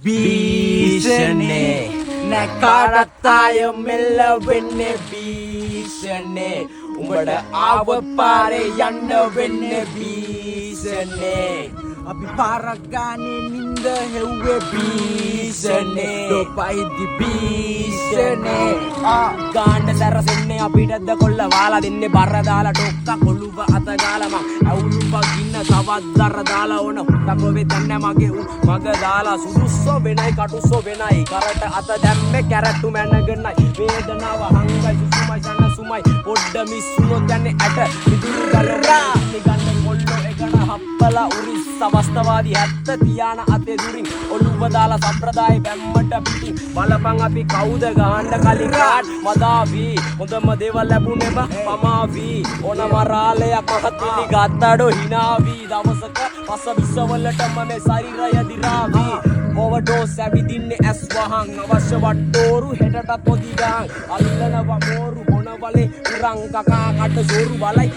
භීෂණේ නැකාටත් ආය මෙල්ල වෙන්නේ භීෂණේ උඹට ආව පාරේ යන්න වෙන්නේ භීෂණේ අපි පාරක් ගානේ නින්ද හෙව්වේ භීෂණේ දොපයිදි භීෂණේ ගාන්න සැරසෙන්නේ අපිටද කොල්ල වාලා දෙන්නේ බර දාලා ටොක්ක කොළුව අත ගාලා මං අවුලුවක් ඉන්න තවත් දර දාලා ඕන හුටක වෙතන්නේ මගේ මග දාලා සුදුස්සෝ වෙනයි කටුස්සෝ වෙනයි කරට අත දැම්මේ කැරට්ටු මැනගෙනයි වේදනාව හංගයි සුසුමයි යන සුමයි පොඩ්ඩ මිස්සුනොත් යන්නේ ඇට විදුරු ගලවලා නිගන්න කොල්ලෝ එකන හප්පලා උරිස් අවස්ථාවාදී ඇත්ත තියාන අතේ දුරින් ඔළුව දාලා සම්ප්‍රදාය බැම්මට පිටින් බලපං අපි කවුද ගහන්න කලින් කාඩ් මදාවි හොඳම දේවල් ලැබුණේම පමාවි ඕනම රාලයක් මහත්විලි ගත්තඩෝ හිනාවි දවසක පස විසවලටම මේ ශරීරය දිරාවි ඕවර්ඩෝස් ඇවිදින්නේ ඇස් වහන් අවශ්‍ය වට්ටෝරු හෙටටත් පොදි ගහන් අල්ලනවා මෝරු බොන වලේ උරන් කකා කට සෝරු බලයි